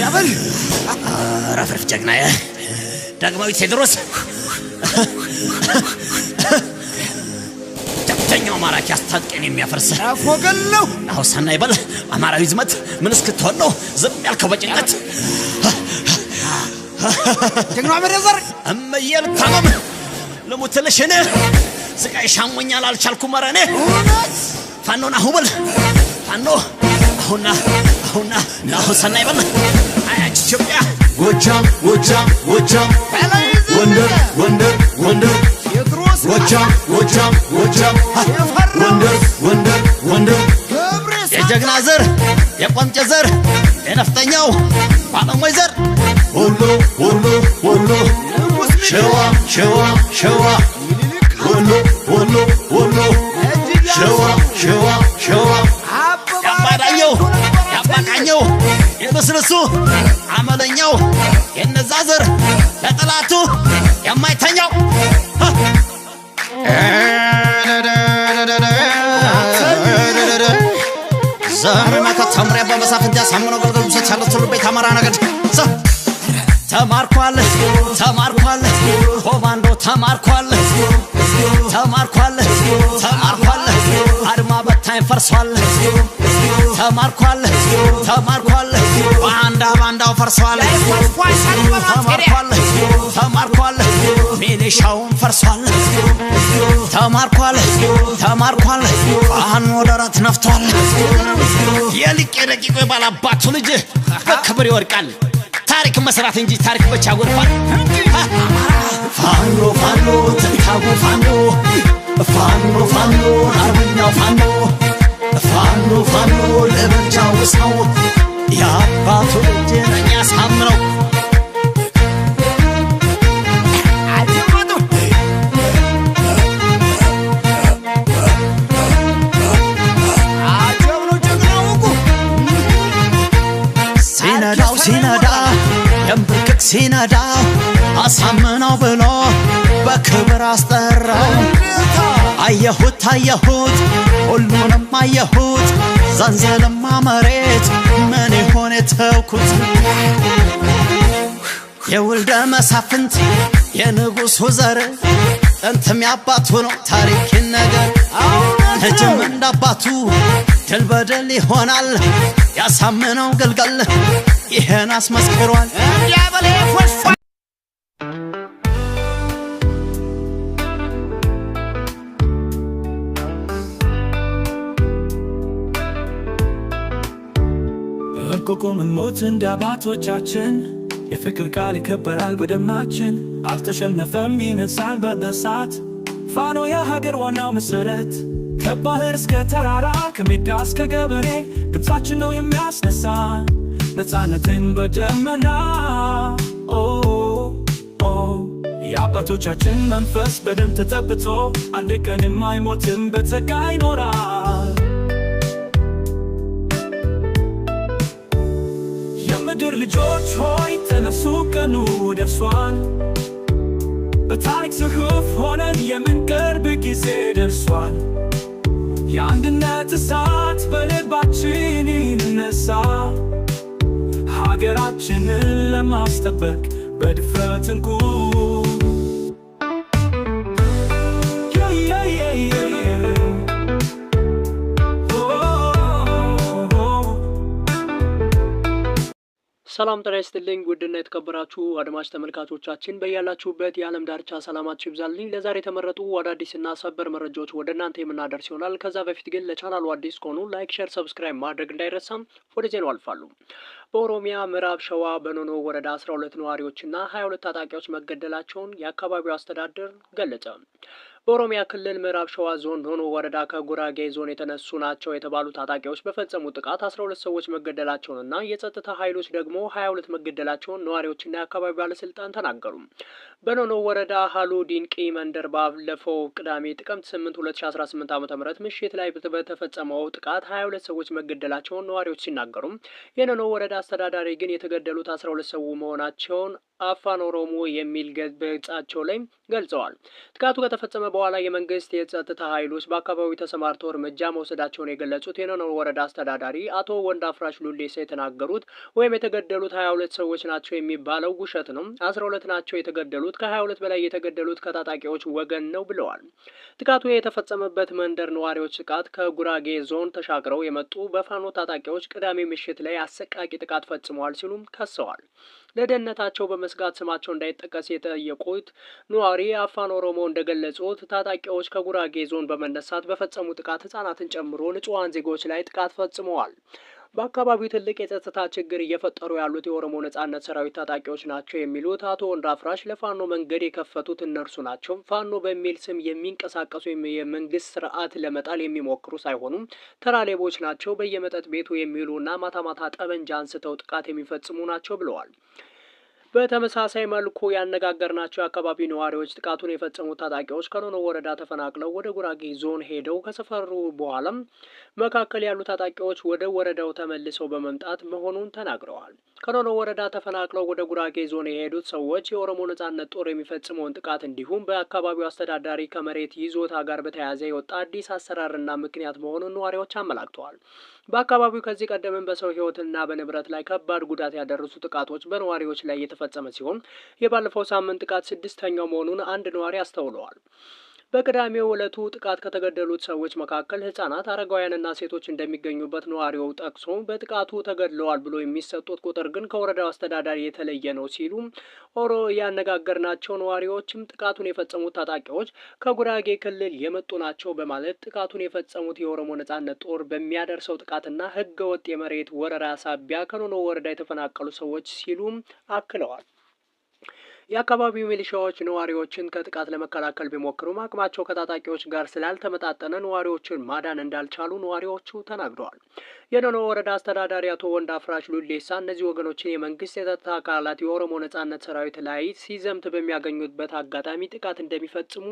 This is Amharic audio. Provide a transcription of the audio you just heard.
ያበል ረፍረፍ ጀግናዬ ዳግማዊ ቴዎድሮስ ጀግናው ማራኪ አስታጥቀን የሚያፈርስ አፎገለው አውሳና ይበል አማራዊ ዝመት ምን እስክትሆን ነው ዝም ያልከው በጭንቀት ጀግናው መረዘር እመየል ታመም ለሞተለሽነ ስቃይ ሻሞኛል አልቻልኩም ማራኔ ፋኖና ሁበል ፋኖ አሁና አውሳና ይበል አያች ኢትዮጵያ ጎጃም ወንደር ጎጃም ወንደር የጀግና ዘር የቋንጨ ዘር የነፍጠኛው ባለሞይ ዘር ወሎ ሸዋ ወሎ ሸዋ ያባቃኘው የበስለሱ አመለኛው የነዛ ዘር ለጠላቱ የማይተኛው ዘር መከተምሪያ በመሳፍንት ያሳምነው ገልገሉ ሰቻለው ትሉ ቤት አማራ ነገድ ተማርኳል ኮማንዶ ተማርኳል አድማ በታኝ ፈርሷል ተማርኳል ባንዳው ፈርሷል ተማርኳል ሚሊሻውን ፈርሷል ተማርኳል ፋኖ ደረት ነፍቷል የሊቅ የደቂቆ የባላባቱ ልጅ በክብር ይወድቃል ታሪክ መስራት እንጂ ታሪክ ብቻ ጎርፋል ፋኖ ትንታጉ ፋኖ አርበኛው ፋኖ ለብቻው ሰው የአባቱ ልጅ ነኝ ያሳምነው ሲነዳ የምብርቅቅ ሲነዳ አሳምነው ብሎ በክብር አስጠራው አየሁት ሁሉንም አየሁት ዘንዘልማ መሬት ምን ይሆን የተውኩት የወልደ መሳፍንት የንጉሱ ዘር ጥንትም ያባቱ ነው ታሪክ ነገር ልጅም እንዳባቱ ድል በድል ይሆናል ያሳምነው ግልገል ይሄን አስመስክሯል ያበለ ፈርሷ በቆቆም ሞት እንደ አባቶቻችን የፍቅር ቃል ይከበራል በደማችን አልተሸነፈም ይነሳል በእሳት ፋኖ የሀገር ዋናው መሰረት ከባህር እስከ ተራራ ከሜዳ እስከ ገበሬ ድምፃችን ነው የሚያስነሳ ነፃነትን በደመና የአባቶቻችን መንፈስ በደም ተጠብቶ አንድ ቀን የማይሞትም በጸጋ ይኖራል የምድር ልጆች ሆይ ተነሱ ቀኑ ደርሷል በታሪክ ጽሑፍ ሆነን የምንቀርብ ጊዜ ደርሷል የአንድነት እሳት በልባችን ይነሳ ሀገራችንን ለማስጠበቅ በድፍረት እንቁ ሰላም ጤና ይስጥልኝ ውድና የተከበራችሁ አድማጭ ተመልካቾቻችን በያላችሁበት የዓለም ዳርቻ ሰላማችሁ ይብዛልኝ። ለዛሬ የተመረጡ አዳዲስና ሰበር መረጃዎች ወደ እናንተ የምናደርስ ይሆናል። ከዛ በፊት ግን ለቻናሉ አዲስ ከሆኑ ላይክ፣ ሼር፣ ሰብስክራይብ ማድረግ እንዳይረሳም። ወደ ዜናው አልፋሉ። በኦሮሚያ ምዕራብ ሸዋ በኖኖ ወረዳ 12 ነዋሪዎችና 22 ታጣቂዎች መገደላቸውን የአካባቢው አስተዳደር ገለጸ። በኦሮሚያ ክልል ምዕራብ ሸዋ ዞን ኖኖ ወረዳ ከጉራጌ ዞን የተነሱ ናቸው የተባሉ ታጣቂዎች በፈጸሙ ጥቃት 12 ሰዎች መገደላቸውንና የጸጥታ ኃይሎች ደግሞ 22 መገደላቸውን ነዋሪዎችና የአካባቢው ባለስልጣን ተናገሩ። በኖኖ ወረዳ ሀሉ ዲንቂ መንደር ባለፈው ቅዳሜ ጥቅምት 8 2018 ዓ.ም ምሽት ላይ በተፈጸመው ጥቃት 22 ሰዎች መገደላቸውን ነዋሪዎች ሲናገሩ የኖኖ ወረዳ አስተዳዳሪ ግን የተገደሉት 12 ሰው መሆናቸውን አፋን ኦሮሞ የሚል ገጻቸው ላይ ገልጸዋል። ጥቃቱ ከተፈጸመ በኋላ የመንግስት የጸጥታ ኃይሎች በአካባቢው ተሰማርተው እርምጃ መውሰዳቸውን የገለጹት የኖኖ ወረዳ አስተዳዳሪ አቶ ወንዳፍራሽ ሉሌሳ የተናገሩት ወይም የተገደሉት 22 ሰዎች ናቸው የሚባለው ውሸት ነው። 12 ናቸው የተገደሉት። ከ22 በላይ የተገደሉት ከታጣቂዎች ወገን ነው ብለዋል። ጥቃቱ የተፈጸመበት መንደር ነዋሪዎች ጥቃት ከጉራጌ ዞን ተሻግረው የመጡ በፋኖ ታጣቂዎች ቅዳሜ ምሽት ላይ አሰቃቂ ጥቃት ፈጽመዋል ሲሉም ከሰዋል። ለደህንነታቸው በመስጋት ስማቸው እንዳይጠቀስ የጠየቁት ነዋሪ አፋን ኦሮሞ እንደገለጹት ታጣቂዎች ከጉራጌ ዞን በመነሳት በፈጸሙ ጥቃት ህጻናትን ጨምሮ ንጹሃን ዜጎች ላይ ጥቃት ፈጽመዋል። በአካባቢው ትልቅ የጸጥታ ችግር እየፈጠሩ ያሉት የኦሮሞ ነጻነት ሰራዊት ታጣቂዎች ናቸው የሚሉት አቶ ወንዳፍራሽ ለፋኖ መንገድ የከፈቱት እነርሱ ናቸው። ፋኖ በሚል ስም የሚንቀሳቀሱ የመንግስት ስርዓት ለመጣል የሚሞክሩ ሳይሆኑም ተራ ሌቦች ናቸው። በየመጠጥ ቤቱ የሚውሉና ማታ ማታ ጠመንጃ አንስተው ጥቃት የሚፈጽሙ ናቸው ብለዋል። በተመሳሳይ መልኩ ያነጋገርናቸው የአካባቢ ነዋሪዎች ጥቃቱን የፈጸሙት ታጣቂዎች ከኖኖ ወረዳ ተፈናቅለው ወደ ጉራጌ ዞን ሄደው ከሰፈሩ በኋላም መካከል ያሉ ታጣቂዎች ወደ ወረዳው ተመልሰው በመምጣት መሆኑን ተናግረዋል። ከኖኖ ወረዳ ተፈናቅለው ወደ ጉራጌ ዞን የሄዱት ሰዎች የኦሮሞ ነጻነት ጦር የሚፈጽመውን ጥቃት እንዲሁም በአካባቢው አስተዳዳሪ ከመሬት ይዞታ ጋር በተያያዘ የወጣ አዲስ አሰራርና ምክንያት መሆኑን ነዋሪዎች አመላክተዋል። በአካባቢው ከዚህ ቀደምም በሰው ሕይወትና በንብረት ላይ ከባድ ጉዳት ያደረሱ ጥቃቶች በነዋሪዎች ላይ የተፈጸመ ሲሆን የባለፈው ሳምንት ጥቃት 6ኛው መሆኑን አንድ ነዋሪ አስተውለዋል። በቅዳሜው ዕለቱ ጥቃት ከተገደሉት ሰዎች መካከል ህጻናት፣ አረጋውያንና ሴቶች እንደሚገኙበት ነዋሪው ጠቅሶ በጥቃቱ ተገድለዋል ብሎ የሚሰጡት ቁጥር ግን ከወረዳው አስተዳዳሪ የተለየ ነው ሲሉ ያነጋገርናቸው ነዋሪዎችም ጥቃቱን የፈጸሙት ታጣቂዎች ከጉራጌ ክልል የመጡ ናቸው በማለት ጥቃቱን የፈጸሙት የኦሮሞ ነጻነት ጦር በሚያደርሰው ጥቃትና ህገወጥ የመሬት ወረራ ሳቢያ ከኖኖ ወረዳ የተፈናቀሉ ሰዎች ሲሉ አክለዋል። የአካባቢው ሚሊሻዎች ነዋሪዎችን ከጥቃት ለመከላከል ቢሞክሩም አቅማቸው ከታጣቂዎች ጋር ስላልተመጣጠነ ነዋሪዎችን ማዳን እንዳልቻሉ ነዋሪዎቹ ተናግረዋል። የኖኖ ወረዳ አስተዳዳሪ አቶ ወንዳፍራሽ ሉሌሳ እነዚህ ወገኖችን የመንግስት የጸጥታ አካላት የኦሮሞ ነጻነት ሰራዊት ላይ ሲዘምት በሚያገኙበት አጋጣሚ ጥቃት እንደሚፈጽሙ